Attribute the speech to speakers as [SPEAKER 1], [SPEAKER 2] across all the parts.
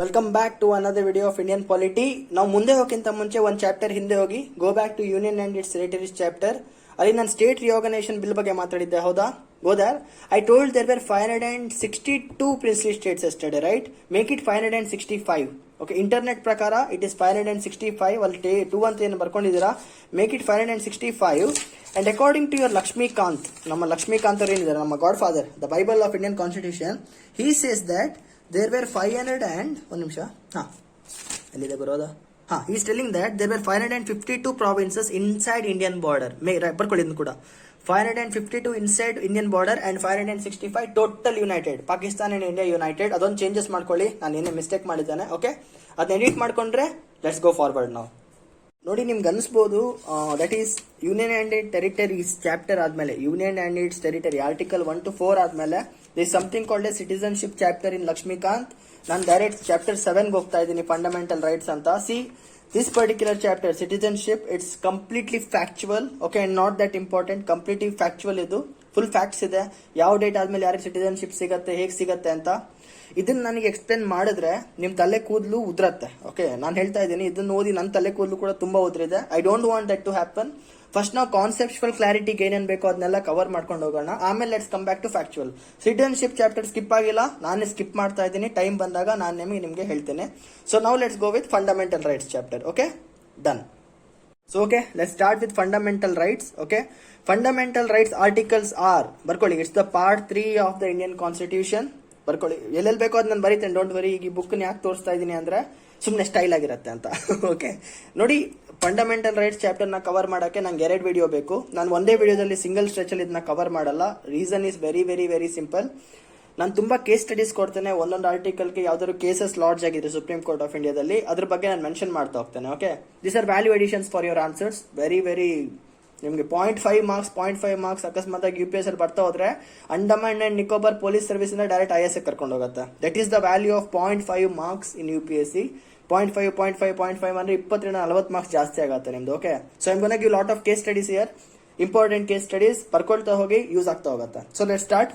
[SPEAKER 1] Welcome back to another video of Indian polity. ನಾವು ಮುಂದೆ ಹೋಗಿಂತ ಮುಂಚೆ ಒಂದು ಚಾಪ್ಟರ್ ಹಿಂದೆ ಹೋಗಿ go back to union and its territories chapter. ಅಲ್ಲಿ ನಾನು ಸ್ಟೇಟ್ ರಿಆರ್ಗನೈಸೇಷನ್ ಬಿಲ್ ಬಗ್ಗೆ ಮಾತಾಡಿದ್ದೆ, ಹೌದಾ? Go there. I told there were 562 princely states yesterday, right? Make it 565. Okay, internet ಪ್ರಕಾರ ಇಟ್ ಇಸ್ 565. ಅಲ್ಲಿ 2 ಅಂತ ಏನು ಬರ್ಕೊಂಡಿದ್ದೀರಾ, make it 565. And according to your Laxmikanth, ನಮ್ಮ ಲಕ್ಷ್ಮೀಕಾಂತ್ ಅವರು ಏನಿದ್ದಾರೆ, ನಮ್ಮ god father, the Bible of Indian constitution, he says that there were 500 and one ನಿಮಿಷ, ಎಲ್ಲಿದೆ ಬರೋದಾ? he's telling that there were 552 provinces inside Indian border. ಬರ್ಕೊಳ್ಳಿ ಇದನ್ನು ಕೂಡ, 552 inside Indian border and 565 total united. Pakistan and India united. ಅದೊಂದು changes ಮಾಡ್ಕೊಳ್ಳಿ, ನಾನು ಏನೇ mistake ಮಾಡಿದ್ದಾನೆ. ಓಕೆ, ಅದನ್ನ ಎಡಿಟ್ ಮಾಡ್ಕೊಂಡ್ರೆ ಲೆಟ್ಸ್ ಗೋ ಫಾರ್ವರ್ಡ್ ನಾವು. ನೋಡಿ, ನಿಮ್ಗೆ ಅನಿಸ್ಬೋದು that is union and it territories chapter ಆದ್ಮೇಲೆ, union and its territory article 1 to 4 ಆದ್ಮೇಲೆ there is something called a citizenship chapter in Lakshmikant. ನಾನು ಡೈರೆಕ್ಟ್ ಚಾಪ್ಟರ್ 7 ಹೋಗ್ತಾ ಇದ್ದೀನಿ, ಫಂಡಮೆಂಟಲ್ ರೈಟ್ಸ್ ಅಂತ. C this particular chapter, citizenship, it's completely factual, okay, and not that important. Completely factual ಇದು, full facts ಇದೆ. ಯಾವ date ಆದ್ಮೇಲೆ ಯಾರಿಗೆ ಸಿಟಿಜನ್ಶಿಪ್ ಸಿಗತ್ತೆ, ಹೇಗೆ ಸಿಗತ್ತೆ ಅಂತ. ಇದನ್ನ ನನಗೆ ಎಕ್ಸ್ಪ್ಲೇನ್ ಮಾಡಿದ್ರೆ ನಿಮ್ ತಲೆ ಕೂದಲು ಉದ್ರತ್ತೆ. ಓಕೆ, ನಾನು ಹೇಳ್ತಾ ಇದ್ದೀನಿ, ಇದನ್ನ ಓದಿ ನನ್ನ ತಲೆ ಕೂದಲು ಕೂಡ ತುಂಬಾ ಉದ್ರಿದೆ. I don't want that to happen. First ನಾವು ಕಾನ್ಸೆಪ್ಚುವಲ್ ಕ್ಲಾರಿಟಿಗೆ ಏನೇನ್ ಬೇಕೋ ಅದನ್ನೆಲ್ಲ ಕವರ್ ಮಾಡ್ಕೊಂಡು ಹೋಗೋಣ, ಆಮೇಲೆ let's come back to factual. Citizenship chapter skip ಆಗಿಲ್ಲ, ನಾನೇ ಸ್ಕಿಪ್ ಮಾಡ್ತಾ ಇದ್ದೀನಿ. ಟೈಮ್ ಬಂದಾಗ ನಾನು ನಿಮಗೆ ಹೇಳ್ತೇನೆ. So now let's go with fundamental rights chapter. Okay, done. So okay, let's start with fundamental rights. Okay, fundamental rights articles are, ಬರ್ಕೊಳ್ಳಿ, it's the part 3 of the Indian constitution. ಬರ್ಕೊಳ್ಳಿ, ಎಲ್ಲೆಲ್ಲಿ ಬೇಕೋ ಅದು ನಾನು ಬರೀತೇನೆ, ಡೋಂಟ್ ವರಿ. ಈಗ ಈ book ಯಾಕೆ ತೋರಿಸ್ತಾ ಇದ್ದೀನಿ ಅಂದ್ರೆ ಸುಮ್ಮನೆ ಸ್ಟೈಲ್ ಆಗಿರುತ್ತೆ ಅಂತ. ಓಕೆ, ನೋಡಿ, ಫಂಡಮೆಂಟಲ್ ರೈಟ್ಸ್ ಚಾಪ್ಟರ್ ನ ಕವರ್ ಮಾಡಕ್ಕೆ ನಂಗೆ 2 ವಿಡಿಯೋ ಬೇಕು. ನಾನು ಒಂದೇ ವಿಡಿಯೋದಲ್ಲಿ ಸಿಂಗಲ್ ಸ್ಟ್ರೆಚ್ ಅಲ್ಲಿ ಇದನ್ನ ಕವರ್ ಮಾಡಲ್ಲ. Reason is very very very simple. ನಾನು ತುಂಬಾ ಕೇಸ್ ಸ್ಟಡೀಸ್ ಕೊಡ್ತೇನೆ. ಒಂದೊಂದು ಆರ್ಟಿಕಲ್ಗೆ ಯಾವ್ದಾದ್ರು ಕೇಸಸ್ ಲಾಡ್ಜ್ ಆಗಿದ್ರೆ ಸುಪ್ರೀಂ ಕೋರ್ಟ್ ಆಫ್ ಇಂಡಿಯಾದಲ್ಲಿ, ಅದ್ರ ಬಗ್ಗೆ ನಾನು ಮೆನ್ಷನ್ ಮಾಡ್ತಾ ಹೋಗ್ತೇನೆ. Okay, this are value additions for your answers. Very very ನಿಮ್ಗೆ 0.5 ಮಾರ್ಕ್ಸ್ 0.5 ಮಾರ್ಕ್ಸ್ ಅಕಸ್ಮಾತ್ UPS ಅಲ್ಲಿ ಬರ್ತಾ ಹೋದ್ರೆ Andaman and Nicobar police service ಇಂದ ಡೈರೆಕ್ಟ್ IS ಕರ್ಕೊಂಡು ಹೋಗುತ್ತೆ. That is the value of 0.5 marks in UPSC. 0.5 ಅಂದ್ರೆ 20-40 ಮಾರ್ಕ್ಸ್ ಜಾಸ್ತಿ ಆಗುತ್ತೆ ನಿಮ್ದು. Okay, so I'm gonna give lot of case studies here, important case studies. ಬರ್ಕೊಳ್ತಾ ಹೋಗಿ, ಯೂಸ್ ಆಗ್ತಾ ಹೋಗುತ್ತೆ. So let start.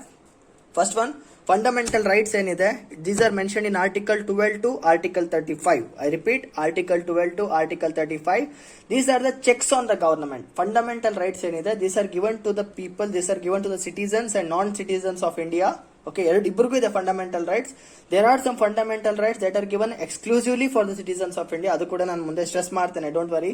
[SPEAKER 1] First one, fundamental rights ಏನಿದೆ, these are mention in article 12 to article 35. I repeat, article 12 to article 35. These are the checks on the government. Fundamental rights ಏನಿದೆ, these are given to the people, these are given to the citizens and non-citizens of India. Okay, ಇಬ್ಬರಿಗೂ ಇದೆ fundamental rights. There are some fundamental rights that are given exclusively for the citizens of India. ಅದು ಕೂಡ ನಾನು ಮುಂದೆ stress ಮಾಡ್ತೇನೆ, don't worry.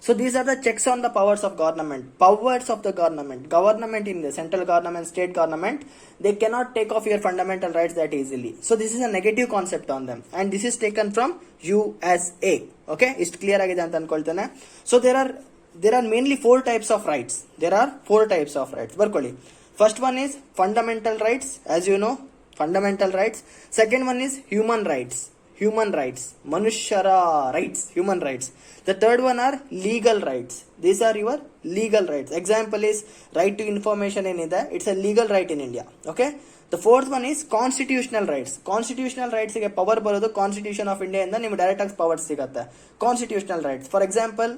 [SPEAKER 1] So these are the checks on the powers of government. Powers of the government, government in the central government, state government, they cannot take off your fundamental rights that easily. So this is a negative concept on them, and this is taken from USA. Okay, ist clear agide anta ankoltene. So there are mainly 4 types of rights. There are 4 types of rights. Barkoli. First one is fundamental rights, as you know, fundamental rights. Second one is human rights. Human rights, manushara rights, human rights. The third one are legal rights. These are your legal rights. Example is right to information ಏನಿದೆ, it's a legal right in India. Okay, the fourth one is constitutional rights. Constitutional rights ಗೆ power ಬರೋದು constitution of India ಇಂದ ನಿಮ್ಗೆ direct ಆಗಿ power ಸಿಗುತ್ತೆ. Constitutional rights, for example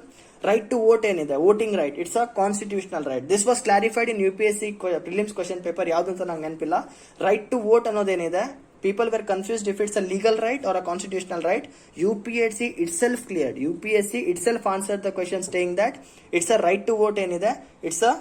[SPEAKER 1] right to vote ಏನಿದೆ, voting right, it's a constitutional right. This was clarified in UPSC prelims question paper, ಯಾವ್ದು ಅಂತ ನಂಗೆ ನೆನಪಿಲ್ಲ. ರೈಟ್ ಟು ವೋಟ್ ಅನ್ನೋದೇನಿದೆ, people were confused if it's a legal right or a constitutional right. UPSC itself cleared. UPSC itself answered the question saying that it's a right to vote ಏನಿದೆ, it's a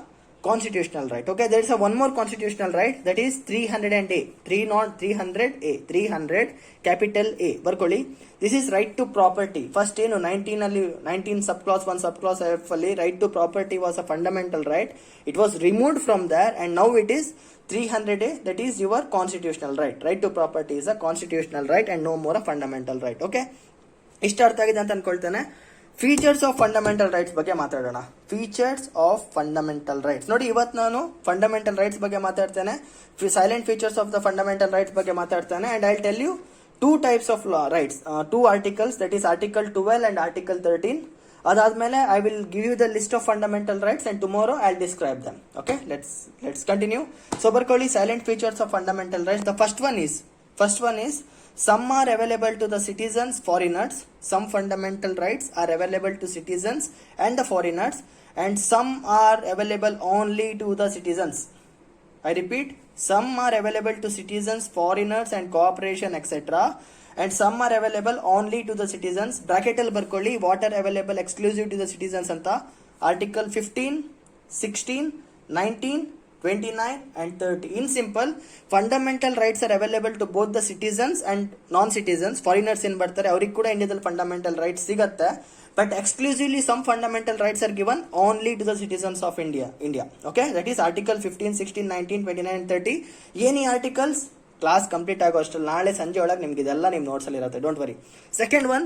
[SPEAKER 1] constitutional right. Okay, there is a one more constitutional right, that is 300A. 300 capital A. ಬರ್ಕೊಳ್ಳಿ, this is right to property. First ಏನು 19 subclause 1 subclause F ಅಲ್ಲಿ right to property was a fundamental right. It was removed from there and now it is 300A, that is your constitutional right. Right to property is a constitutional right and no more a fundamental right. Okay, ಇಷ್ಟು ಅರ್ಥ ಆಗಿದೆ ಅಂತ ಅನ್ಕೊಳ್ತೇನೆ. Features of fundamental rights ಬಗ್ಗೆ ಮಾತಾಡೋಣ. Features of fundamental rights. ನೋಡಿ, ಇವತ್ತು ನಾನು ಫಂಡಮೆಂಟಲ್ ರೈಟ್ಸ್ ಬಗ್ಗೆ ಮಾತಾಡ್ತೇನೆ, silent features of the fundamental rights ಬಗ್ಗೆ ಮಾತಾಡ್ತೇನೆ, and I tell you 2 types of rights, 2 articles, that is article 12 and article 13. ಅದಾದ್ಮೇಲೆ I will give you the list of fundamental rights and tomorrow I will describe them. Okay, let's continue. So ಬರ್ಕೊಳ್ಳಿ, salient features of fundamental rights. The first one is some are available to the citizens, foreigners. Some fundamental rights are available to citizens and the foreigners, and some are available only to the citizens. I repeat, some are available to citizens, foreigners and cooperation, etc. and some are available only to the citizens. Bracket ಅಲ್ಲಿ ಬರ್ಕೊಳ್ಳಿ what are available exclusive to the citizens ಅಂತ. Article 15, 16, 19, 29 and 30. In simple, fundamental rights are available to both the citizens and non-citizens. Foreigners in ಬರ್ತಾರೆ ಅವ್ರಿಗೆ ಕೂಡ ಇಂಡಿಯಾದಲ್ಲಿ fundamental rights ಸಿಗತ್ತೆ. But exclusively some fundamental rights are given only to the citizens of India. Okay, that is Article 15, 16, 19, 29 and 30. Any articles class complete ಆಗೋ ಅಷ್ಟರಲ್ಲಿ ನಾಳೆ ಸಂಜೆ ಒಳಗೆ ನಿಮ್ಗೆ ಇದೆಲ್ಲ ನಿಮ್ಮ ನೋಟ್ಸಲ್ಲಿ ಇರುತ್ತೆ, don't worry. Second one,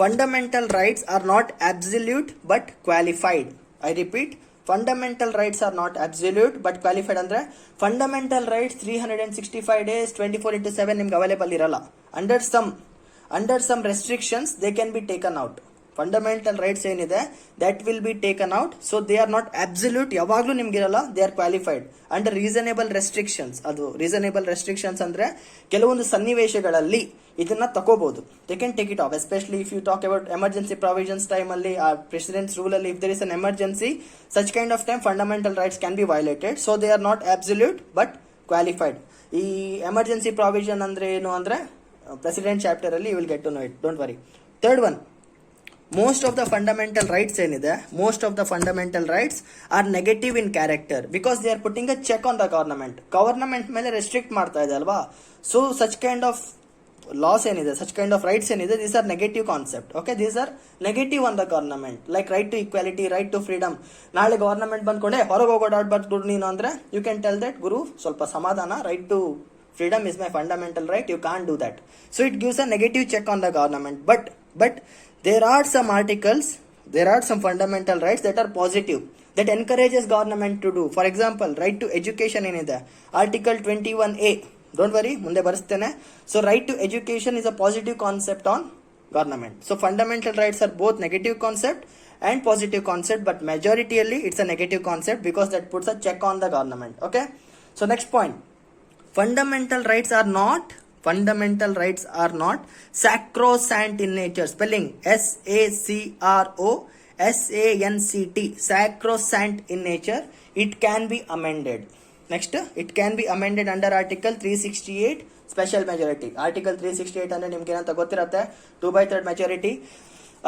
[SPEAKER 1] fundamental rights are not absolute but qualified. I repeat, fundamental rights are not absolute but qualified. ಅಂದ್ರೆ ಫಂಡಮೆಂಟಲ್ ರೈಟ್ಸ್ 365 days 24/7 ನಿಮ್ಗೆ ಅವೈಲೇಬಲ್ ಇರಲ್ಲ. Under some restrictions they can be taken out. Fundamental rights ಏನಿದೆ that will be taken out. So they are not absolute, ಯಾವಾಗ್ಲೂ ನಿಮ್ಗಿರಲ್ಲ. They are qualified under reasonable restrictions. ಅದು reasonable restrictions ಅಂದ್ರೆ ಕೆಲವೊಂದು ಸನ್ನಿವೇಶಗಳಲ್ಲಿ ಇದನ್ನ ತಗೋಬಹುದು. They can take it off, especially if you talk about emergency provisions time ಅಲ್ಲಿ, ಆ ಪ್ರೆಸಿಡೆಂಟ್ಸ್ ರೂಲ್ ಅಲ್ಲಿ if there is an emergency, such kind of time fundamental rights can be violated. So they are not absolute but qualified. ಈ emergency provision ಅಂದ್ರೆ ಏನು ಅಂದ್ರೆ president chapter ಅಲ್ಲಿ you will get to know it, don't worry. Third one, most of the fundamental rights ಏನಿದೆ, most of the fundamental rights are negative in character because they are putting a check on the government ಮೇಲೆ restrict ಮಾಡ್ತಾ ಇದೆ ಅಲ್ವಾ. So such kind of laws ಏನಿದೆ, such kind of rights ಏನಿದೆ, these are negative concept. Okay, these are negative on the government, like right to equality, right to freedom. ನಾಳೆ government ಬಂದ್ಕೊಂಡೆ ಹೊರಗೆ ಹೋಗೋದಾಡ್ಬಾರ್ದು ನೀನು ಅಂದ್ರೆ ಯು ಕ್ಯಾನ್ ಟೆಲ್ ದಟ್ ಗುರು ಸ್ವಲ್ಪ ಸಮಾಧಾನ, right to freedom is my fundamental right, you can't do that. So it gives a negative check on the government. But there are some articles, there are some fundamental rights that are positive, that encourages government to do. For example, right to education ಏನಿದೆ, Article 21A. Don't worry, ಮುಂದೆ ಬರೆಸ್ತೇನೆ. So right to education is a positive concept on government. So fundamental rights are both negative concept and positive concept, but majoritarily it's a negative concept because that puts a check on the government. Okay, so next point, fundamental rights are not sacrosanct in nature. Spelling SACROSANCT, sacrosanct in nature. It can be amended. Next, it can be amended under Article 368 special majority. Article 368 ಅಂದ್ರೆ ನಿಮ್ಗೆ ಏನಂತ ಗೊತ್ತಿರುತ್ತೆ, 2/3 majority.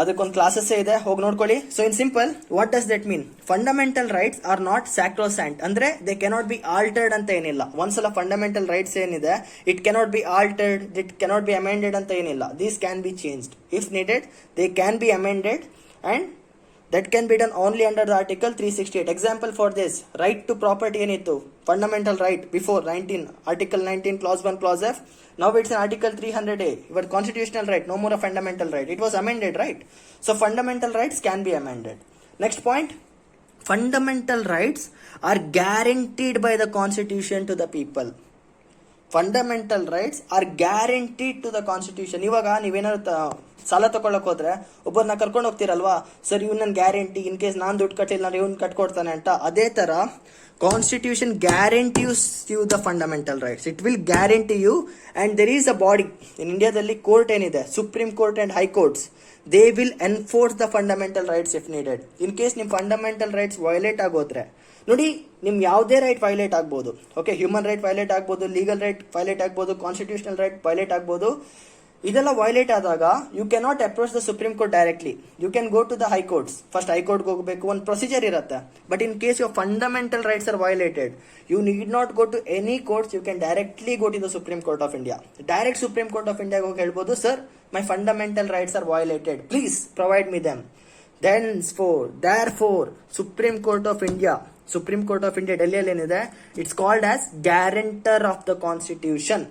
[SPEAKER 1] ಅದಕ್ಕೊಂದು classes ಇದೆ, ಹೋಗಿ ನೋಡ್ಕೊಳ್ಳಿ. So in simple, what does that mean? Fundamental rights are not sacrosanct ಅಂದ್ರೆ they cannot be altered ಅಂತ ಏನಿಲ್ಲ. ಒಂದ್ಸಲ ಫಂಡಮೆಂಟಲ್ ರೈಟ್ಸ್ ಏನಿದೆ, it cannot be altered, it cannot be amended ಅಂತ ಏನಿಲ್ಲ. These can be changed if needed, they can be amended and that can be done only under the Article 368. Example for this, right to property ಏನಿತ್ತು, fundamental right before 19, Article 19 clause 1 clause F. Now it's in Article 300A, your constitutional right, no more a fundamental right. It was amended, right? So fundamental rights can be amended. Next point, fundamental rights are guaranteed by the Constitution to the people. Fundamental rights are guaranteed to the constitution. ಇವಾಗ ನೀವೇನಾದ್ರು ಸಾಲ ತಗೊಳಕ್ ಹೋದ್ರೆ ಒಬ್ಬರನ್ನ ಕರ್ಕೊಂಡು ಹೋಗ್ತಿರಲ್ವಾ, sir ಇವ್ ನನ್ guarantee, in case ನಾನ್ ದುಡ್ಡು ಕಟ್ಟಿಲ್ಲ ನಾನು ಇವ್ನ ಕಟ್ಕೊಡ್ತಾನೆ ಅಂತ. ಅದೇ ತರ constitution guarantees you the fundamental rights. It will guarantee you. And there is a body in ಇಂಡಿಯಾದಲ್ಲಿ, ಕೋರ್ಟ್ ಏನಿದೆ, supreme court and high courts, they will enforce the fundamental rights if needed. In case ನಿಮ್ fundamental rights violate ಆಗೋದ್ರೆ, ನೋಡಿ ನಿಮ್ ಯಾವುದೇ right violate ಆಗ್ಬೋದು. Okay, human right violate ಆಗ್ಬೋದು, legal right violate ಆಗ್ಬೋದು, ಕಾನ್ಸ್ಟಿಟ್ಯೂಷನಲ್ ರೈಟ್ ವೈಲೇಟ್ ಆಗ್ಬೋದು. ಇದೆಲ್ಲ ವೈಲೇಟ್ ಆದಾಗ you cannot approach the supreme court directly, you can go to the high courts. First ಹೈಕೋರ್ಟ್ಗೆ ಹೋಗಬೇಕು, ಒಂದು ಪ್ರೊಸೀಜರ್ ಇರುತ್ತೆ. But in case your fundamental rights are violated, you need not go to any courts, you can directly go to the supreme court of India. Direct supreme court of ಇಂಡಿಯಾಗೆ ಹೋಗಿ ಹೇಳ್ಬೋದು, sir my fundamental rights are violated, please provide me them. Therefore, Supreme Court of India ಡೆಲ್ಲಿಯಲ್ಲಿ ಏನಿದೆ, it's called as guarantor of the constitution.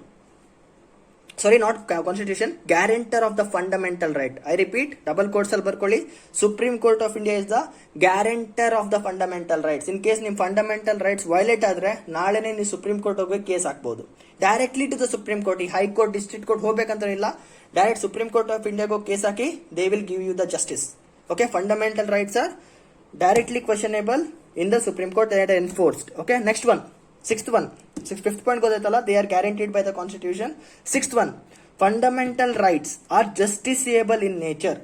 [SPEAKER 1] Sorry, not constitution, guarantor of the fundamental right. I repeat, double quotes ಅಲ್ಲಿ ಬರ್ಕೊಳ್ಳಿ. Supreme court of India is the guarantor of the fundamental rights. In case ನಿಮ್ fundamental rights violate ಆದ್ರೆ ನಾಳೆನೇ ನೀವು supreme court ಹೋಗಿ case ಹಾಕ್ಬಹುದು directly to the supreme court. ಈ high court, district court ಹೋಗ್ಬೇಕಂತ ಇಲ್ಲ, ಡೈರೆಕ್ಟ್ ಸುಪ್ರೀಂ ಕೋರ್ಟ್ ಆಫ್ ಇಂಡಿಯಾಗೆ ಹೋಗಿ ಕೇಸ್ ಹಾಕಿ, they will give you the justice. Okay, fundamental rights are directly questionable in the Supreme Court, they are enforced. Okay, next one, fifth point godaitalla, they are guaranteed by the Constitution. Sixth one, fundamental rights are justiciable in nature.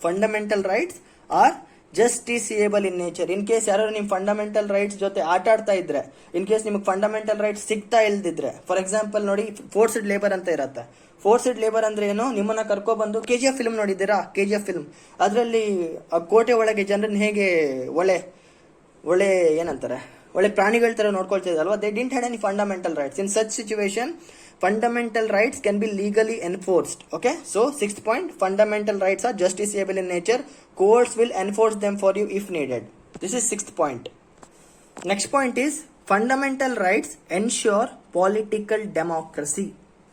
[SPEAKER 1] Fundamental rights are justiciable in nature. In case ಯಾರು ನಿಮ್ fundamental rights ಜೊತೆ ಆಟ ಆಡ್ತಾ ಇದ್ರೆ, in case ನಿಮ್ಗೆ fundamental rights ಸಿಗ್ತಾ ಇಲ್ದಿದ್ರೆ, for example ನೋಡಿ ಫೋರ್ಸ್ಡ್ ಲೇಬರ್ ಅಂತ ಇರತ್ತೆ. ಫೋರ್ಸ್ಡ್ ಲೇಬರ್ ಅಂದ್ರೆ ಏನು, ನಿಮ್ಮನ್ನ ಕರ್ಕೊಬಂದು KGF ಫಿಲ್ಮ್ ನೋಡಿದ್ದೀರಾ? KGF ಫಿಲ್ಮ್, ಅದರಲ್ಲಿ ಕೋಟೆ ಒಳಗೆ ಜನರನ್ನ ಹೇಗೆ ಒಳ್ಳೆ ಏನಂತಾರೆ, ಒಳ್ಳೆ ಪ್ರಾಣಿಗಳ ತರ ನೋಡ್ಕೊಳ್ತಿದೆ ಅಲ್ವಾ. They didn't had any fundamental rights. In such situation fundamental rights can be legally enforced. Okay, so sixth point, fundamental rights are justiciable in nature. Courts will enforce them for you if needed. This is sixth point. Next point is fundamental rights ensure political democracy.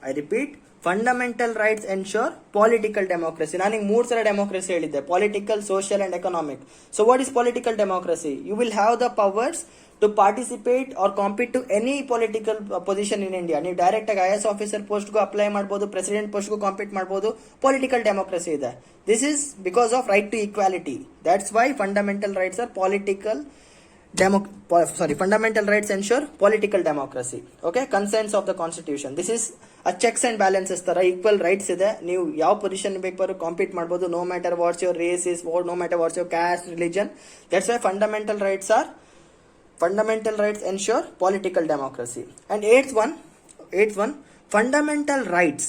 [SPEAKER 1] I repeat, fundamental rights ensure political democracy. ನಾನು ಈಗ 3 ಸಲ democracy ಹೇಳಿದ್ದೆ, political, social and economic. So what is political democracy? You will have the powers to participate or compete to any political position in India. ನೀವು direct ಆಗಿ IAS officer post ಗೂ apply ಮಾಡಬಹುದು, president post ಗೂ compete ಮಾಡಬಹುದು. Political democracy ಇದೆ. This is because of right to equality. That's why fundamental rights are fundamental rights ensure political democracy. Okay, consents of the constitution. This is a checks and balances ತರ equal rights ಇದೆ. ನೀವು ಯಾವ position ಬೇಕಾದ್ರೂ compete ಮಾಡಬಹುದು, no matter what's your race is, no matter what's your caste, religion. That's why fundamental rights ensure political democracy. And eighth one, fundamental rights.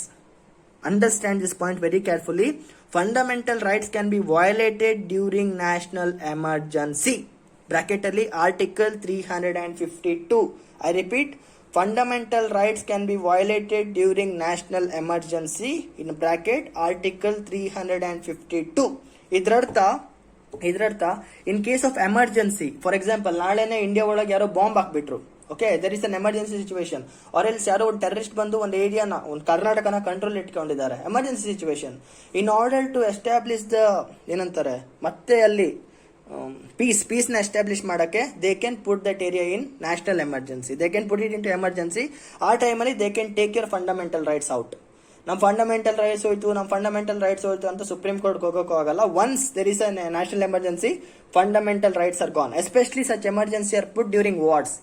[SPEAKER 1] Understand this point very carefully. Fundamental rights can be violated during national emergency. Bracket ಅಲ್ಲಿ Article 352. I repeat, fundamental rights can be violated during national emergency. In bracket Article 352. ಇದರರ್ಥ in case of emergency, for example ನಾಳೆನೆ India ಒಳಗೆ ಯಾರೋ bomb ಹಾಕ್ಬಿಟ್ರು, okay, there is an emergency situation. Or else ಯಾರೋ ಒಂದು terrorist ಬಂದು ಒಂದು ಏರಿಯಾನ, ಒಂದು ಕರ್ನಾಟಕನ ಕಂಟ್ರೋಲ್ ಇಟ್ಕೊಂಡಿದ್ದಾರೆ, emergency situation. In order to establish the ಏನಂತಾರೆ, ಮತ್ತೆ ಅಲ್ಲಿ ಪೀಸ್ನ ಎಸ್ಟಾಬ್ಲಿಷ್ ಮಾಡಕ್ಕೆ they can put that area in national emergency. They can put it into emergency. ಆ ಟೈಮಲ್ಲಿ they can take your fundamental rights out. ನಮ್ಮ fundamental rights ಹೋಯ್ತು ಅಂತ ಸುಪ್ರೀಂ ಕೋರ್ಟ್ ಹೋಗೋಕ್ಕೂ ಆಗಲ್ಲ. Once there is a national emergency, fundamental rights are gone. Especially such emergency are put during wars.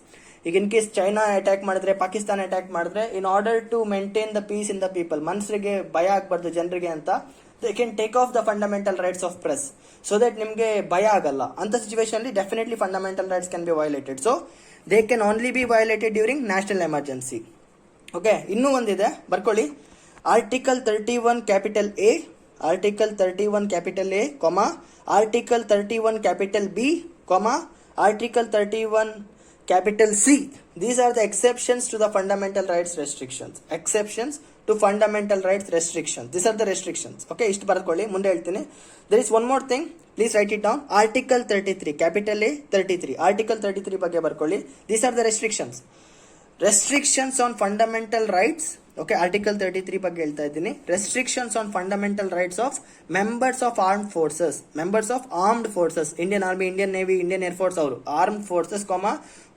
[SPEAKER 1] ಈಗ in case China attack ಮಾಡಿದ್ರೆ, Pakistan attack ಮಾಡಿದ್ರೆ, in order to maintain the peace in the people, ಮನುಷ್ಯರಿಗೆ ಭಯ ಆಗ್ಬಾರ್ದು ಜನರಿಗೆ ಅಂತ, they can take off the fundamental rights of press so that ನಿಮಗೆ ಭಯ ಆಗಲ್ಲ. ಅಂತ ಸಿಚುವೇಶನ್ ಅಲ್ಲಿ definitely fundamental rights can be violated. So they can only B violated during national emergency. Okay, ಇನ್ನೂ ಒಂದಿದೆ, ಬರ್ಕೊಳ್ಳಿ. Article 31 capital A, Article 31 capital A, comma, Article 31 capital B, comma, Article 31 capital C. These are the exceptions to the fundamental rights restrictions. Exceptions to fundamental rights restrictions. These are the restrictions. Okay, ಇಷ್ಟು ಬರ್ಕೊಳ್ಳಿ, ಮುಂದೆ ಹೇಳ್ತೀನಿ. There is one more thing, please write it down. Article 33 capital A 33. Article 33 ಬಗ್ಗೆ ಬರ್ಕೊಳ್ಳಿ. These are the restrictions. Restrictions on fundamental rights. Okay, article 33 ಬಗ್ಗೆ ಹೇಳ್ತಾ ಇದ್ದೀನಿ. Restrictions on fundamental rights of members of armed forces, Indian army, Indian navy, Indian air force, ಅವರು armed forces,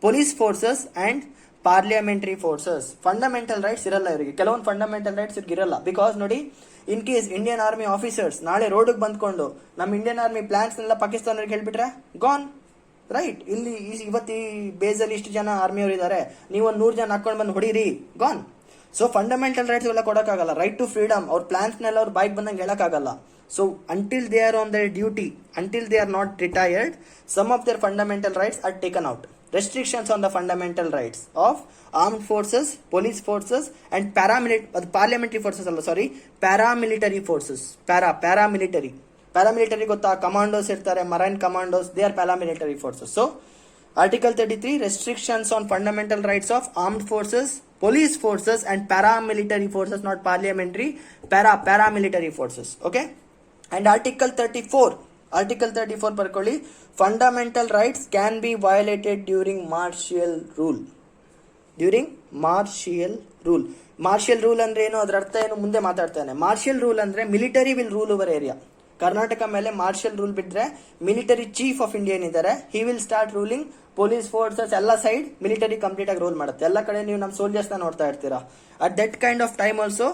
[SPEAKER 1] police forces and parliamentary forces. Fundamental rights ಇರಲ್ಲ ಇವರಿಗೆ, ಕೆಲವೊಂದು fundamental rights ಇವ್ರಿಗೆ ಇರಲ್ಲ. Because ನೋಡಿ, in case Indian army officers ನಾಳೆ ರೋಡ್ಗೆ ಬಂದ್ಕೊಂಡು ನಮ್ಮ ಇಂಡಿಯನ್ ಆರ್ಮಿ ಪ್ಲಾನ್ಸ್ ನೆಲ್ಲ ಪಾಕಿಸ್ತಾನವ್ರಿಗೆ ಹೇಳ್ಬಿಟ್ರೆ ಗಾನ್, ರೈಟ್. ಇಲ್ಲಿ ಇವತ್ತು ಈ ಬೇಸಲ್ಲಿ ಇಷ್ಟು ಜನ ಆರ್ಮಿಯವರು ಇದ್ದಾರೆ, ನೀವು ಒಂದು 100 ಜನ ಹಾಕೊಂಡು ಬಂದು ಹೊಡೀರಿ, ಗಾನ್. ಸೊ ಫಂಡಮೆಂಟಲ್ ರೈಟ್ಸ್ ಎಲ್ಲ ಕೊಡಕ್ಕಾಗಲ್ಲ. ರೈಟ್ ಟು ಫ್ರೀಡಮ್, ಅವ್ರ ಪ್ಲಾನ್ಸ್ನೆಲ್ಲ ಅವ್ರ ಬೈಕ್ ಬಂದಂಗೆ ಹೇಳಕ್ಕಾಗಲ್ಲ. So until they are on their duty, until they are not retired, some of their fundamental rights are taken out. Restrictions on the fundamental rights of armed forces, police forces and parliamentary forces ಅಲ್ಲ, ಸಾರಿ, paramilitary forces. paramilitary ಗೊತ್ತಾ, commandos ಇರ್ತಾರೆ, marine commandos, they are paramilitary forces. So Article 33, restrictions on fundamental rights of armed forces, police forces and paramilitary forces, not parliamentary, paramilitary forces. Okay, and Article 34 ಬರ್ಕೊಳ್ಳಿ. Fundamental rights can be violated during martial rule. Martial rule ಅಂದ್ರೆ ಏನು, ಅದರ ಅರ್ಥ ಏನು ಮುಂದೆ ಮಾತಾಡ್ತಾನೆ. Martial rule ಅಂದ್ರೆ military will rule over area. Karnataka ಮೇಲೆ ಮಾರ್ಷಿಯಲ್ ರೂಲ್ ಬಿಟ್ರೆ ಮಿಲಿಟರಿ ಚೀಫ್ ಆಫ್ ಇಂಡಿಯಾ ಏನಿದ್ದಾರೆ, he will start ruling. Police forces ಎಲ್ಲ ಸೈಡ್ ಮಿಲಿಟರಿ ಕಂಪ್ಲೀಟ್ ಆಗಿ ರೂಲ್ ಮಾಡುತ್ತೆ. ಎಲ್ಲ ಕಡೆ ನೀವು ನಮ್ಮ ಸೋಲ್ಜರ್ಸ್ ನೋಡ್ತಾ ಇರ್ತೀರಾ. At that kind of time also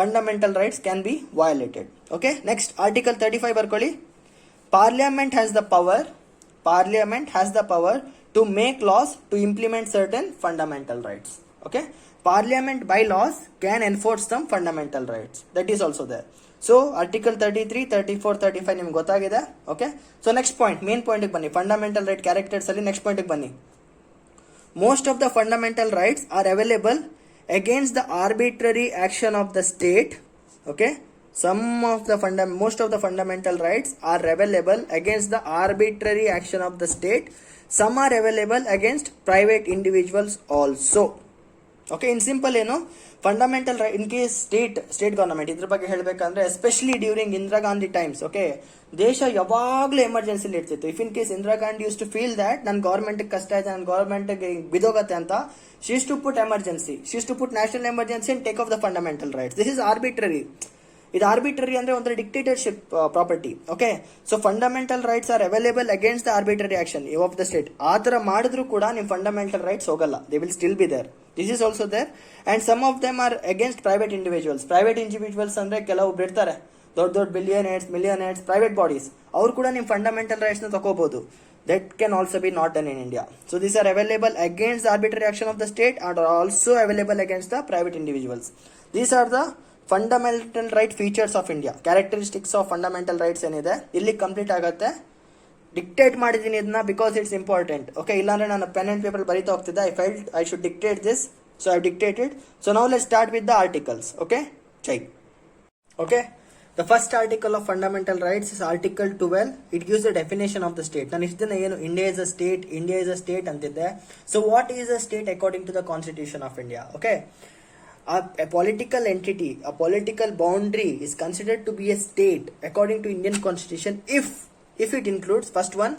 [SPEAKER 1] fundamental rights can be violated. Okay, next article 35 ಬರ್ಕೊಳ್ಳಿ. Parliament has the power to make laws to implement certain fundamental rights. Okay, Parliament by laws can enforce some fundamental rights. That is also there. So article 33, 34, 35 ನಿಮ್ಗೆ ಗೊತ್ತಾಗಿದೆ. Okay, so next point, main ಪಾಯಿಂಟ್ಗೆ ಬನ್ನಿ. Fundamental right characters ಅಲ್ಲಿ next ಪಾಯಿಂಟ್ಗೆ ಬನ್ನಿ. Most of the fundamental rights are available against the arbitrary action of the state. Okay, most of the fundamental rights are available against the arbitrary action of the state. Some are available against private individuals also. Okay, in simple ಏನು, fundamental right in case state government ಇದ್ರ ಬಗ್ಗೆ ಹೇಳಬೇಕಂದ್ರೆ especially during Indira Gandhi times. Okay, ದೇಶ ಯಾವಾಗಲೂ ಎಮರ್ಜೆನ್ಸಿಲಿ ಇರ್ತಿತ್ತು. If in case Indira Gandhi use to feel that ನನ್ನ government ಕಷ್ಟ ಆಯ್ತು, ನನ್ನ ಗವರ್ಮೆಂಟ್ ಬಿದೋಗತ್ತೆ ಅಂತ, she used to put emergency, she used to put national emergency and take off the fundamental rights. This is arbitrary. ಇದು ಆರ್ಬಿಟ್ರರಿ ಅಂದ್ರೆ ಒಂಥರ dictatorship property. Okay, so fundamental rights are available against the arbitrary action of the state. ಆ ತರ ಮಾಡಿದ್ರು ಕೂಡ ನಿಮ್ fundamental rights ಹೋಗಲ್ಲ, they will still be there. This is also there. And some of them are against private individuals. Private individuals ಅಂದ್ರೆ ಕೆಲವೊಬ್ರು ಇರ್ತಾರೆ, ದೊಡ್ಡ ದೊಡ್ಡ ಮಿಲಿಯನೇರ್ಸ್, ಪ್ರೈವೇಟ್ ಬಾಡೀಸ್, ಅವ್ರು ಕೂಡ ನಿಮ್ ಫಂಡಮೆಂಟಲ್ ರೈಟ್ಸ್ ನ ತಗೋಬಹುದು. That can also be not done in India. So these are available against the arbitrary action of the state and are also available against the private individuals. These are the fundamental right features of India. Characteristics of fundamental rights ಏನಿದೆ ಇಲ್ಲಿ complete ಆಗುತ್ತೆ. Dictate ಮಾಡಿದ್ದೀನಿ ಇದನ್ನ because it's important. Okay, ಇಲ್ಲಾಂದ್ರೆ ನಾನು pen and paper ಬರೀತಾ ಹೋಗ್ತಿದ್ದೆ. I felt I should dictate this, so I dictated. So now let's start with the articles. Okay, check. Okay, the first article of fundamental rights is article 12. It gives the definition of the state. ನಾನು ಇಷ್ಟನ್ನ ಏನು India is a state ಅಂತಿದ್ದೆ. So what is a state according to the constitution of India? Okay, a political entity, a political boundary is considered to be a state according to Indian constitution if it includes, first one,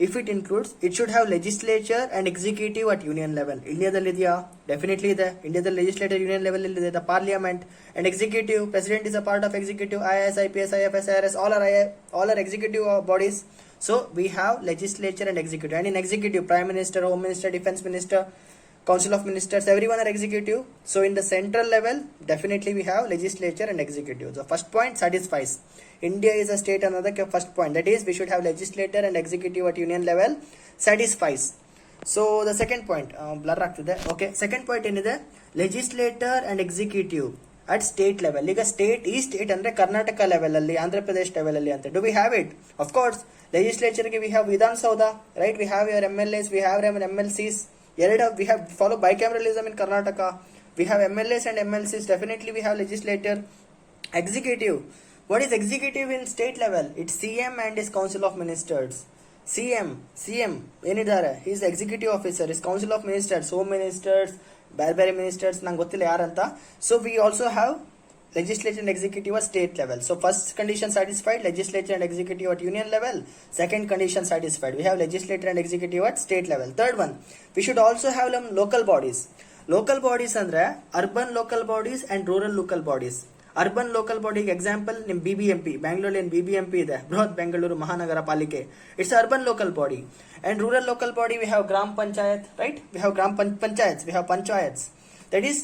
[SPEAKER 1] if it includes, it should have legislature and executive at union level. Indiaದಲ್ಲಿ ಇದೆಯಾ? Definitely ಇದೆ. ಇಂಡಿಯಾದಲ್ಲಿ legislator union level ಇದೆ, the parliament and executive. President is a part of executive. IAS, IPS, IFS, IRS, all are executive bodies. So we have legislature and executive. And in executive, prime minister, home minister, defense minister, council of ministers, everyone are executive. So in the central level, definitely we have legislature and executive. The first point satisfies. India is a state, another first point, that is we should have legislature and executive at union level, satisfies. So the second point blur ಆಗ್ತಿದೆ. Okay, second point ಏನಿದೆ, legislator and executive at state level. ಈಗ state ಅಂದ್ರೆ Karnataka level ಅಲ್ಲಿ, Andhra Pradesh level ಅಲ್ಲಿ ಅಂತ. Do we have it? Of course, legislature ಗೆ we have Vidhan Sabha, right? We have your MLAs, we have your MLCs. We have follow bicameralism in Karnataka. We have MLAs and MLCs. Definitely we have legislature. Executive. What is executive in state level? It's CM and his council of ministers. CM ಏನಿದ್ದಾರೆ, he is executive officer, his council of ministers, home ministers, ಬೇರೆ ministers, ನಂಗೆ ಗೊತ್ತಿಲ್ಲ ಯಾರಂತ. So we also have legislature and executive at state level. So first condition satisfied, legislature and executive at union level. Second condition satisfied, we have legislature and executive at state level. Third one, we should also have local bodies. Local bodies ಅಂದ್ರೆ urban local bodies and rural local bodies. Urban local ಬಾಡಿಗೆ example ನಿಮ್ BBMP, Bangalore ಏನ್ BBMP ಇದೆ, Bruhat Bengaluru Mahanagara Palike, it's urban local body. And rural local body, we have gram panchayat, right? We have gram panchayats, we have panchayats. That is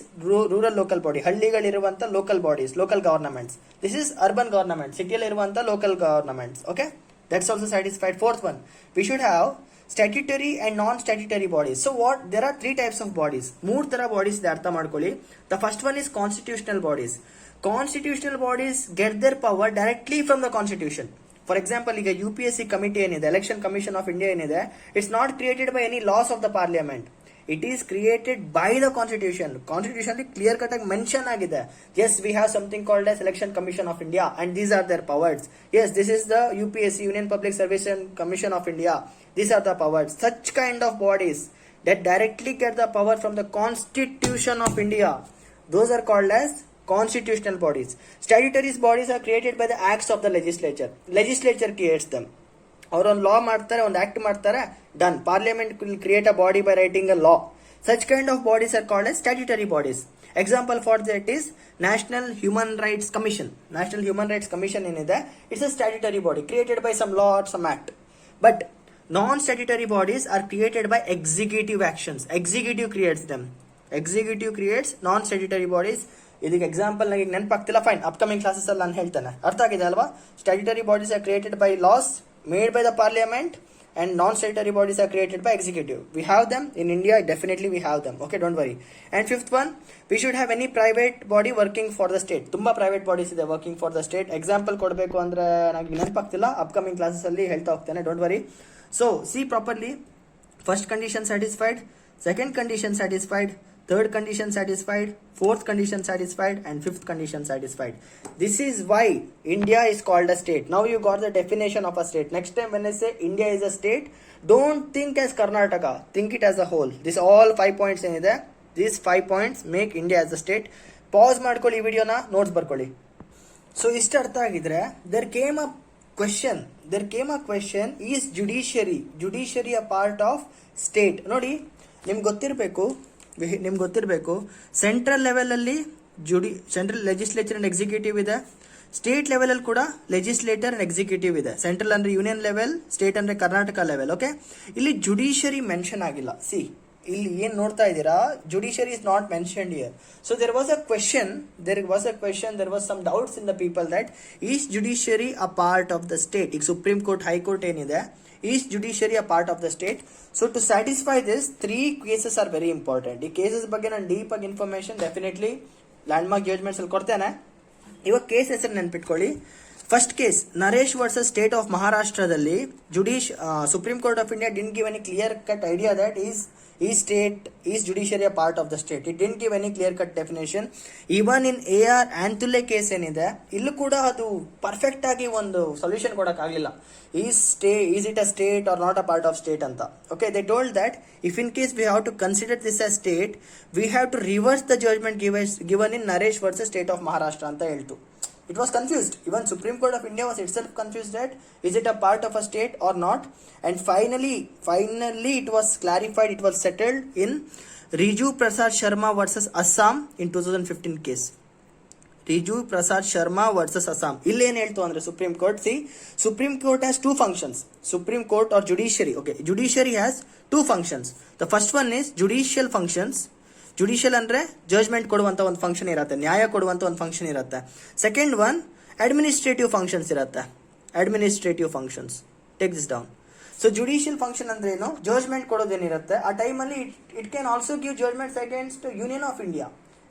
[SPEAKER 1] rural local body, ಹಳ್ಳಿಗಳಿರುವಂತ local bodies, local governments. This is urban government, ಸಿಟಿಯಲ್ಲಿ ಇರುವಂತ local governments. Okay, that's also satisfied. Fourth one, we should have statutory and non statutory bodies. So what, there are 3 types of bodies. 3 ತರ bodies ಇದೆ, ಅರ್ಥ ಮಾಡ್ಕೊಳ್ಳಿ. The first one is constitutional bodies. Constitutional bodies get their power directly from the constitution. For example, ಈಗ UPSC committee ಏನಿದೆ, election commission of India ಏನಿದೆ, it's not created by any laws of the parliament. It is created by the constitution. Constitution clear cut ಆಗಿ mention ಆಗಿದೆ. Yes, we have something called as election commission of India and these are their powers. Yes, this is the UPSC, union public service commission of India. These are the powers. Such kind of bodies that directly get the power from the constitution of India, those are called as constitutional bodies. Statutory bodies are created by the acts of the legislature. Legislature creates them. ಅವರು ಒಂದು ಲಾ ಮಾಡ್ತಾರೆ, ಒಂದು act ಮಾಡ್ತಾರೆ, done. Parliament will create a body by writing a law. Such kind of bodies are called as statutory bodies. Example for that is National Human Rights Commission. National Human Rights Commission ಏನಿದೆ, it's a statutory body created by some law or some act. But non-statutory bodies are created by executive actions. Executive creates them. Executive creates non-statutory bodies. ಇದಕ್ಕೆ example ನನಗೆ ನೆನಪಾಗ್ತಿಲ್ಲ, fine, upcoming classes ಅಲ್ಲಿ ನಾನು ಹೇಳ್ತೇನೆ. ಅರ್ಥ ಆಗಿದೆ ಅಲ್ವಾ? Statutory bodies are created by loss made by the parliament and non-statutory bodies are created by executive. We have them in India, definitely we have them. Okay, don't worry. And fifth one, we should have any private body working for the state. ತುಂಬಾ private bodies ಇದೆ working for the state. Example ಕೊಡಬೇಕು ಅಂದ್ರೆ ನನಗೆ ನೆನಪಾಗ್ತಿಲ್ಲ, upcoming classes ಅಲ್ಲಿ ಹೇಳ್ತಾ ಹೋಗ್ತೇನೆ, don't worry. So C properly, first condition satisfied, second condition satisfied, third condition satisfied, fourth condition satisfied, and fifth condition satisfied. This is why India is called a state. Now you got the definition of a state. Next time when I say India is a state, don't think as Karnataka, think it as a whole. This all 5 points ಏನಿದೆ, these 5 points make India as a state. Pause ಮಾಡ್ಕೊಳ್ಳಿ ವಿಡಿಯೋನ, notes ಬರ್ಕೊಳ್ಳಿ. So ಇಷ್ಟು ಅರ್ಥ ಆಗಿದ್ರೆ, there came a question, is judiciary a part of state? ನೋಡಿ, ನಿಮ್ಗೆ ಗೊತ್ತಿರಬೇಕು ಸೆಂಟ್ರಲ್ ಲೆವೆಲಲ್ಲಿ ಸೆಂಟ್ರಲ್ ಲೆಜಿಸ್ಲೇಚರ್ ಅಂಡ್ ಎಕ್ಸಿಕ್ಯೂಟಿವ್ ಇದೆ, ಸ್ಟೇಟ್ ಲೆವೆಲಲ್ಲಿ ಕೂಡ ಲೆಜಿಸ್ಲೇಟರ್ ಅಂಡ್ ಎಕ್ಸಿಕ್ಯೂಟಿವ್ ಇದೆ. ಸೆಂಟ್ರಲ್ ಅಂದ್ರೆ ಯೂನಿಯನ್ ಲೆವೆಲ್, ಸ್ಟೇಟ್ ಅಂದ್ರೆ ಕರ್ನಾಟಕ ಲೆವೆಲ್. ಓಕೆ, ಇಲ್ಲಿ ಜುಡಿಷರಿ ಮೆನ್ಷನ್ ಆಗಿಲ್ಲ. ಸಿ, ಇಲ್ಲಿ ಏನ್ ನೋಡ್ತಾ ಇದ್ದೀರಾ, judiciary is not mentioned here. So there was a question, there was some doubts in the people that is judiciary a part of the state? ಈಗ supreme court, high court ಏನಿದೆ, is judiciary a part of the state? So to satisfy this, 3 cases are very important. ಈ cases ಬಗ್ಗೆ ನಾನು deep ಆಗಿ information definitely landmark judgments ಅಲ್ಲಿ ಕೊಡ್ತೇನೆ. ಇವಾಗ case ಹೆಸರು ನೆನ್ಪಿಟ್ಕೊಳ್ಳಿ. First case, Naresh versus state of ಮಹಾರಾಷ್ಟ್ರದಲ್ಲಿ supreme court of India didn't give any clear cut idea that is judiciary a part of the state. It didn't give any clear cut definition. Even in AR Antule case ಏನಿದೆ, ಇಲ್ಲೂ ಕೂಡ ಅದು perfect ಆಗಿ ಒಂದು solution ಕೊಡಕ್ ಆಗಲಿಲ್ಲ. is it a state or not a part of state ಅಂತ. Okay, they told that if in case we have to consider this as state, we have to reverse the judgment given in Naresh versus state of Maharashtra ಅಂತ ಹೇಳ್ತು. It was confused. Even Supreme Court of India was itself confused that is it a part of a state or not. And finally it was clarified, it was settled in Riju Prasad Sharma versus Assam in 2015 case. Riju Prasad Sharma versus Assam. ಇಲ್ಲಿ ಏನು ಹೇಳ್ತು ಅಂದ್ರೆ supreme court, supreme court has 2 functions. Supreme Court or judiciary. Okay, judiciary has 2 functions. The first one is judicial functions. Judicial ಅಂದ್ರೆ judgment ಕೊಡುವಂತ ಒಂದು function ಇರುತ್ತೆ, ನ್ಯಾಯ ಕೊಡುವಂತ ಒಂದು ಫಂಕ್ಷನ್ ಇರುತ್ತೆ. ಸೆಕೆಂಡ್ ಒನ್ ಅಡ್ಮಿನಿಸ್ಟ್ರೇಟಿವ್ ಫಂಕ್ಷನ್ಸ್ ಇರುತ್ತೆ. Administrative functions, take this down. So judicial function ಅಂದ್ರೆ ಏನು, ಜಡ್ಜ್ಮೆಂಟ್ ಕೊಡೋದೇನಿರುತ್ತೆ, ಆ ಟೈಮಲ್ಲಿ it can also give judgements against union of India.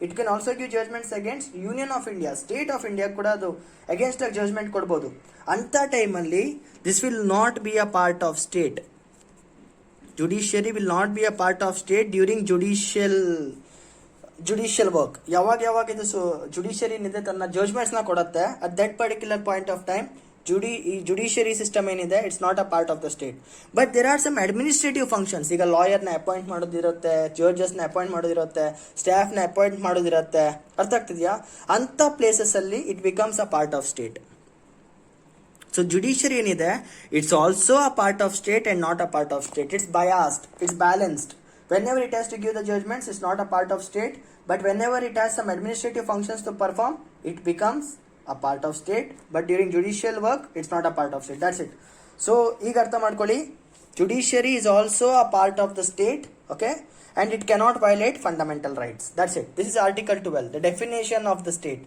[SPEAKER 1] It can also give judgements against union of India, state of India ಕೂಡ ಅದು against ಆಗಿ judgment ಕೊಡ್ಬೋದು. ಅಂತ ಟೈಮಲ್ಲಿ this will not be a part of state. Judiciary will not be a part of state during judicial work. ಯಾವಾಗ ಇದು judiciary ಏನಿದೆ ತನ್ನ ಜಡ್ಜ್ಮೆಂಟ್ಸ್ ನ ಕೊಡುತ್ತೆ, at that particular point of time judiciary system ಏನಿದೆ, it's not a part of the state. But there are some administrative functions. ಈಗ lawyer ನ appoint ಮಾಡೋದಿರುತ್ತೆ, ಜಡ್ಜಸ್ ನ ಅಪಾಯಿಂಟ್ ಮಾಡೋದಿರುತ್ತೆ, ಸ್ಟಾಫ್ ನ ಅಪಾಯಿಂಟ್ ಮಾಡೋದಿರುತ್ತೆ. ಅರ್ಥ ಆಗ್ತಿದ್ಯಾ? ಅಂತ ಪ್ಲೇಸಸ್ ಅಲ್ಲಿ it becomes a part of state. So judiciary ಏನಿದೆ, it's also a part of state and not a part of state. It's biased, it's balanced. Whenever it has to give the judgments, it's not a part of state. But whenever it has some administrative functions to perform, it becomes a part of state. But during judicial work, it's not a part of state. That's it. So ಈಗ ಅರ್ಥ ಮಾಡ್ಕೊಳ್ಳಿ, judiciary is also a part of the state. Okay, and it cannot violate fundamental rights. That's it. This is Article 12, the definition of the state.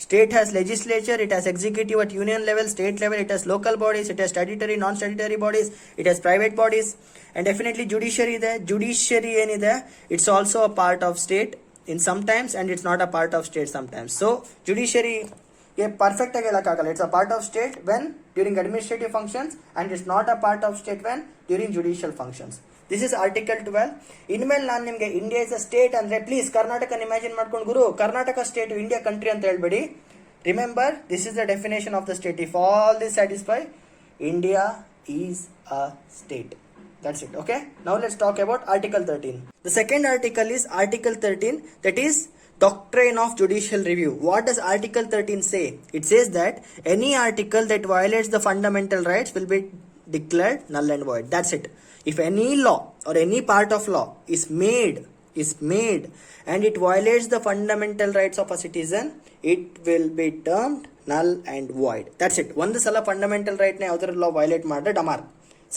[SPEAKER 1] State has legislature, it has executive at union level, state level, it has local bodies, it has statutory, non-statutory bodies, it has private bodies, and definitely judiciary ಇದೆ. Judiciary ಏನಿದೆ, it's also a part of state in sometimes and it's not a part of state sometimes. So judiciary perfect ಆಗಿ ಹೇಳಕ್ಕಾಗಲ್ಲ. It's a part of state when during administrative functions and it's not a part of state when during judicial functions. This is Article 12. ಇನ್ಮೇಲೆ ನಾನು ನಿಮಗೆ India is a state ಅಂದ್ರೆ please Karnataka imagine ಮಾಡ್ಕೊಂಡು ಗುರು Karnataka state India country ಅಂತ ಹೇಳ್ಬೇಡಿ. Remember, this is the definition of the state. If all this satisfy, India is a state. That's it. Okay, now let's talk about Article 13. The second article is Article 13, that is doctrine of judicial review. What does Article 13 say? It says that any article that violates the fundamental rights will be declared null and void. That's it. If any law or any part of law is made and it violates the fundamental rights of a citizen, it will be termed null and void. That's it. ಒಂದು ಸಲ fundamental right ನ ಯಾವ್ದಾರ law violate ಮಾಡಿದ್ರೆ ಡಮಾರ್.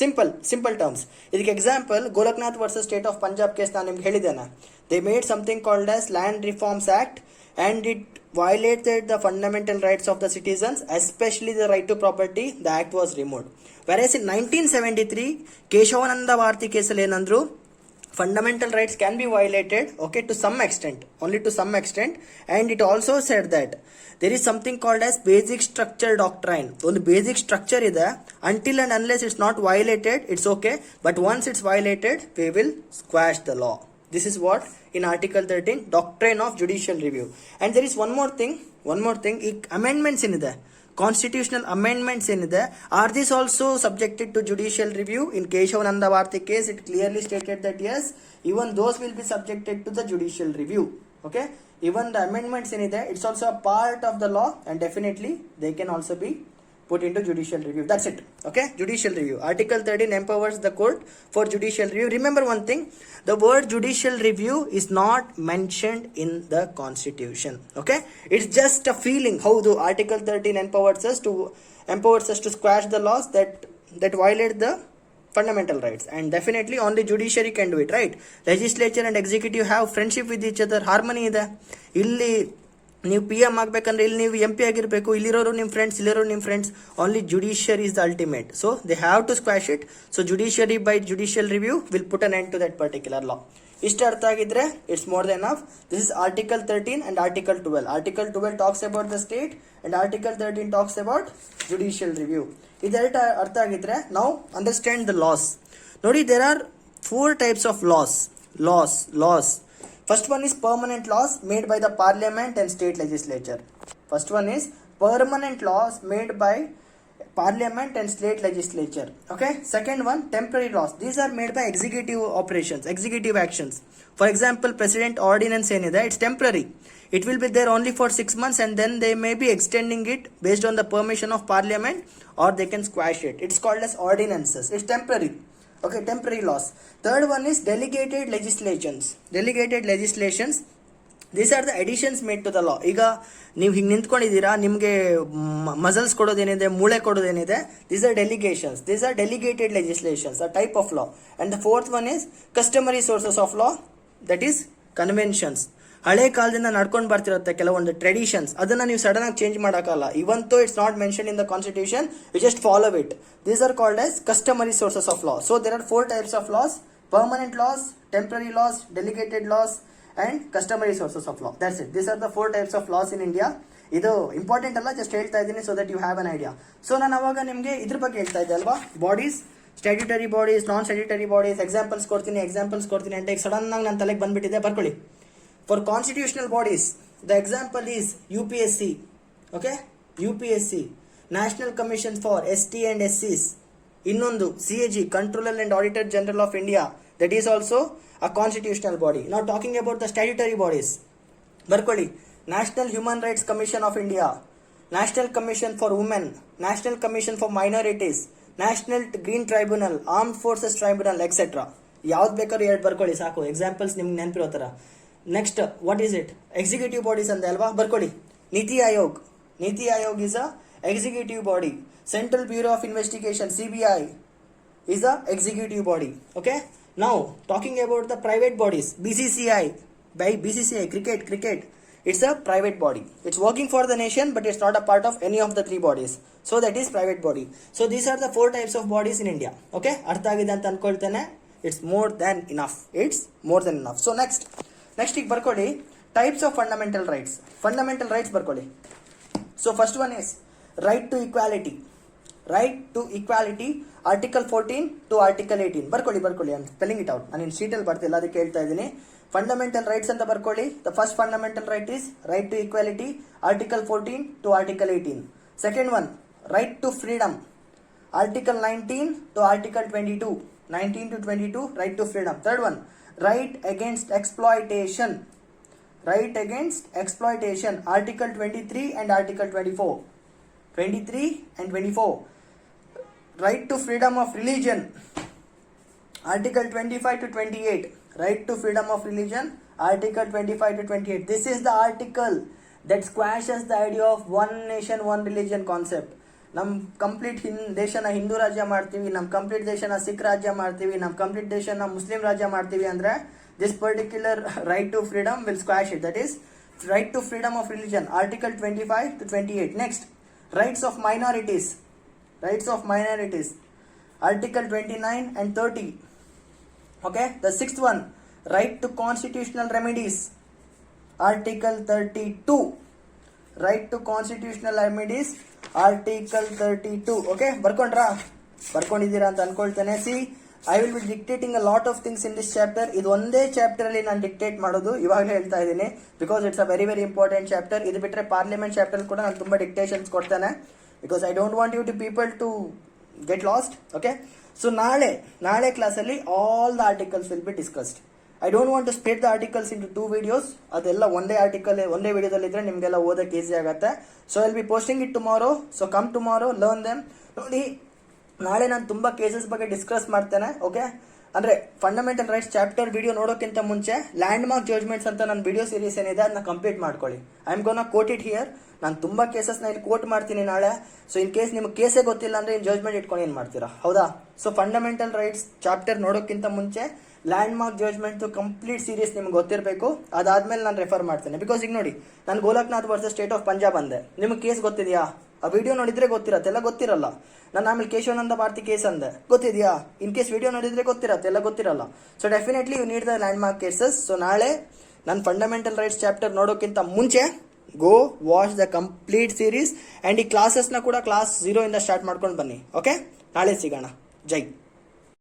[SPEAKER 1] Simple terms. ಇದಕ್ಕೆ example Golaknath versus state of Punjab case ನಾನು ನಿಮ್ಗೆ ಹೇಳಿದ್ದೇನೆ. They made something called as land reforms act and it violated the fundamental rights of the citizens, especially the right to property. The act was removed. Whereas in 1973, Keshavananda Bharati ಕೇಸಲ್ಲಿ ಏನಂದ್ರು, fundamental rights can be violated, okay, to some extent, only to some extent, and it also said that there is something called as basic structure doctrine. ಒಂದು basic structure ಇದೆ, until and unless it's not violated, it's okay, but once it's violated, we will squash the law. This is what in Article 13, doctrine of judicial review. And there is one more thing, ಈ amendments ಏನಿದೆ, constitutional amendments ಏನಿದೆ, are these also subjected to judicial review? In Keshavananda Bharati case, it clearly stated that yes, even those will be subjected to the judicial review. Okay, even the amendments ಏನಿದೆ, it's also a part of the law, and definitely they can also be put into judicial review. That's it. Okay, judicial review. Article 13 empowers the court for judicial review. Remember one thing, the word judicial review is not mentioned in the constitution. Okay, it's just a feeling. How do Article 13 empowers us to squash the laws that violate the fundamental rights, and definitely only judiciary can do it, right? Legislature and executive have friendship with each other, harmony ಇದೆ. ಇಲ್ಲಿ ನೀವು P M ಆಗಬೇಕಂದ್ರೆ ಇಲ್ಲಿ ನೀವು M P ಆಗಿರಬೇಕು, ಇಲ್ಲಿರೋರು ನಿಮ್ಮ friends, ಇಲ್ಲಿರೋರು ನಿಮ್ಮ friends. Only judiciary is the ultimate, so they have to squash it. So judiciary by judicial review will put an end to that particular law. ಇಷ್ಟು ಅರ್ಥ ಆಗಿದ್ರೆ it's more than half. This is article 13 and article 12. Article 12 talks about the state and article 13 talks about judicial review. ಇದೆರಡು ಅರ್ಥ ಆಗಿದ್ರೆ ನಾವು understand the laws. ನೋಡಿ, there are 4 types of laws. First one is permanent laws made by the parliament and state legislature. First one is permanent laws made by parliament and state legislature. Okay. Second one, temporary laws. These are made by executive operations, executive actions. For example, president ordinance ಏನಿದೆ, it's temporary. It will be there only for 6 months, and then they may be extending it based on the permission of parliament, or they can squash it. It's called as ordinances. It's temporary. Okay, temporary laws. Third one is delegated legislations. These are the additions made to the law. ಈಗ ನೀವು ಹಿಂಗೆ ನಿಂತ್ಕೊಂಡಿದ್ದೀರಾ, ನಿಮಗೆ muscles ಕೊಡೋದೇನಿದೆ, ಮೂಳೆ ಕೊಡೋದೇನಿದೆ, these are delegations. These are delegated legislations, a type of law. And the fourth one is customary sources of law, that is conventions. ಹಳೆ ಕಾಲದಿಂದ ನಡ್ಕೊಂಡು ಬರ್ತಿರುತ್ತೆ ಕೆಲವೊಂದು traditions, ಅದನ್ನ ನೀವು ಸಡನ್ ಆಗಿ ಚೇಂಜ್ ಮಾಡೋಕ್ಕಲ್ಲ. Even though it's not mention in the constitution, you just follow it. These are called as customary sources of law. So there are 4 types of laws: permanent laws, temporary laws, delegated laws, and customary sources of law. That's it. These are the 4 types of laws in India. ಇದು important ಅಲ್ಲ, just ಹೇಳ್ತಾ ಇದ್ದೀನಿ so that you have an idea. So ನಾನು ಅವಾಗ ನಿಮಗೆ ಇದ್ರ ಬಗ್ಗೆ ಹೇಳ್ತಾ ಇದ್ದೆ ಅಲ್ವಾ, bodies, statutory bodies, non statutory bodies, examples ಕೊಡ್ತೀನಿ ಅಂತ ಈಗ ಸಡನ್ ಆಗಿ ನನ್ನ ತಲೆಗೆ ಬಂದ್ಬಿಟ್ಟಿದೆ, ಬರ್ಕೊಳ್ಳಿ. For constitutional bodies, the example is UPSC. Okay, UPSC, National Commission for ST and SCs. Innondu CAG, Controller and Auditor General of India, that is also a constitutional body. Now talking about the statutory bodies, ಬರ್ಕೊಳ್ಳಿ, National Human Rights Commission of India, National Commission for Women, National Commission for Minorities, National Green Tribunal, Armed Forces Tribunal, etc. ಯಾವ್ದು ಬೇಕಾದ್ರೂ ಎರಡು ಬರ್ಕೊಳ್ಳಿ ಸಾಕು, examples ನಿಮ್ಗೆ ನೆನಪಿರೋ ಥರ. Next, what is it? Executive bodies ಅಂದೆ ಅಲ್ವಾ, ಬರ್ಕೊಳ್ಳಿ. ನೀತಿ Aayog is a executive body. Central bureau of investigation, CBI, is a executive body. Okay, now talking about the private bodies, BCCI, cricket, it's a private body. It's working for the nation, but it's not a part of any of the 3 bodies, so that is private body. So these are the 4 types of bodies in India. Okay, ಅರ್ಥ ಆಗಿದೆ ಅಂತ ಅನ್ಕೊಳ್ತೇನೆ. It's more than enough. So next ಈಗ ಬರ್ಕೊಳ್ಳಿ, types of fundamental rights ಬರ್ಕೊಳ್ಳಿ. So first one is right to equality, article 14 to article 18. ಬರ್ಕೊಳ್ಳಿ, I am spelling it out, ನಾನು ಶೀಟಲ್ಲಿ ಬರ್ತಿಲ್ಲ, ಅದಕ್ಕೆ ಹೇಳ್ತಾ ಇದ್ದೀನಿ. ಫಂಡಮೆಂಟಲ್ ರೈಟ್ಸ್ ಅಂತ ಬರ್ಕೊಳ್ಳಿ. The first fundamental right is right to equality, article 14 to article 18. Second one, right to freedom, article 19 to article 22, 19 to 22, right to freedom. Third one, right against exploitation, article 23 and article 24, right to freedom of religion, article 25 to 28, right to freedom of religion, article 25 to 28. This is the article that squashes the idea of one nation one religion concept. ನಮ್ಮ complete ದೇಶನ ಹಿಂದೂ ರಾಜ್ಯ ಮಾಡ್ತೀವಿ, ನಮ್ಮ complete ದೇಶನ ಸಿಖ್ ರಾಜ್ಯ ಮಾಡ್ತೀವಿ, ನಮ್ಮ complete ದೇಶನ ಮುಸ್ಲಿಂ ರಾಜ್ಯ ಮಾಡ್ತೀವಿ ಅಂದರೆ this particular right to freedom will squash it. That is Right to freedom of religion, Article 25 to 28. Next, rights of minorities. Rights of minorities, Article 29 and 30. Okay, the sixth one, right to constitutional remedies, Article 32. Right to constitutional remedies, Article 32. Okay, ಬರ್ಕೊಂಡಿದ್ದೀರಾ ಅಂತ ಅನ್ಕೊಳ್ತೇನೆ. See, I will be dictating a lot of things in this chapter. ಇದು ಒಂದೇ chapter ಅಲ್ಲಿ ನಾನು dictate ಮಾಡೋದು, ಇವಾಗಲೇ ಹೇಳ್ತಾ ಇದ್ದೀನಿ, because it's a very very important chapter. ಇದು ಬಿಟ್ಟರೆ ಪಾರ್ಲಿಮೆಂಟ್ ಚಾಪ್ಟರ್ ಕೂಡ ನಾನು ತುಂಬಾ ಡಿಕ್ಟೇಷನ್ಸ್ ಕೊಡ್ತೇನೆ, because I don't want you to people to get lost. Okay, so ನಾಳೆ ಕ್ಲಾಸಲ್ಲಿ all the articles will be discussed. I don't want to split the articles into 2 videos. ಅದೆಲ್ಲ ಒಂದೇ ಆರ್ಟಿಕಲ್ ಒಂದೇ ವಿಡಿಯೋದಲ್ಲಿ ಇದ್ರೆ ನಿಮಗೆಲ್ಲ ಓದಕ್ಕೆ ಈಸಿ ಆಗುತ್ತೆ. So I will B posting it tomorrow. So come tomorrow, learn them. ನೋಡಿ, ನಾಳೆ ನಾನು ತುಂಬಾ ಕೇಸಸ್ ಬಗ್ಗೆ ಡಿಸ್ಕಸ್ ಮಾಡ್ತೇನೆ. ಓಕೆ, ಅಂದ್ರೆ ಫಂಡಮೆಂಟಲ್ ರೈಟ್ಸ್ ಚಾಪ್ಟರ್ ವಿಡಿಯೋ ನೋಡೋಕ್ಕಿಂತ ಮುಂಚೆ ಲ್ಯಾಂಡ್ ಮಾರ್ಕ್ ಜಡ್ಜ್ಮೆಂಟ್ಸ್ ಅಂತ ನನ್ನ ವಿಡಿಯೋ ಸೀರೀಸ್ ಏನಿದೆ ಅದನ್ನ ಕಂಪ್ಲೀಟ್ ಮಾಡ್ಕೊಳ್ಳಿ. I am gonna quote it here. ನಾನು ತುಂಬಾ ಕೇಸಸ್ ನ ಇಲ್ಲಿ ಕೋಟ್ ಮಾಡ್ತೀನಿ ನಾಳೆ. ಸೊ ಇನ್ ಕೇಸ್ ನಿಮ್ಗೆ ಕೇಸೇ ಗೊತ್ತಿಲ್ಲ ಅಂದ್ರೆ ಜಡ್ಜ್ಮೆಂಟ್ ಇಟ್ಕೊಂಡು ಏನ್ ಮಾಡ್ತೀರಾ, ಹೌದಾ? ಸೊ ಫಂಡಮೆಂಟಲ್ ರೈಟ್ಸ್ ಚಾಪ್ಟರ್ ನೋಡೋಕ್ಕಿಂತ ಮುಂಚೆ landmark judgment complete series ನಿಮ್ಗೆ ಗೊತ್ತಿರಬೇಕು. ಅದಾದ್ಮೇಲೆ ನಾನು ರೆಫರ್ ಮಾಡ್ತೇನೆ. ಬಿಕಾಸ್ ಈಗ ನೋಡಿ, ನಾನು Golaknath versus state of Punjab ಅಂದೆ, ನಿಮ್ಗೆ ಕೇಸ್ ಗೊತ್ತಿದೆಯಾ? ಆ ವಿಡಿಯೋ ನೋಡಿದ್ರೆ ಗೊತ್ತಿರತ್ತೆ, ಎಲ್ಲ ಗೊತ್ತಿರಲ್ಲ. ನಾನು ಆಮೇಲೆ ಕೇಶವಾನಂದ ಭಾರತಿ ಕೇಸ್ ಅಂದೆ, ಗೊತ್ತಿದೆಯಾ? ಇನ್ ಕೇಸ್ ವಿಡಿಯೋ ನೋಡಿದ್ರೆ ಗೊತ್ತಿರತ್ತೆ, ಎಲ್ಲ ಗೊತ್ತಿರಲ್ಲ. So definitely you need the landmark cases. So ನಾಳೆ ನಾನು ಫಂಡಮೆಂಟಲ್ ರೈಟ್ಸ್ ಚಾಪ್ಟರ್ ನೋಡೋಕ್ಕಿಂತ ಮುಂಚೆ go watch the complete series. And ಈ ಕ್ಲಾಸಸ್ನ ಕೂಡ ಕ್ಲಾಸ್ 0 ಇಂದ ಸ್ಟಾರ್ಟ್ ಮಾಡ್ಕೊಂಡು ಬನ್ನಿ. ಓಕೆ, ನಾಳೆ ಸಿಗೋಣ. ಜೈ.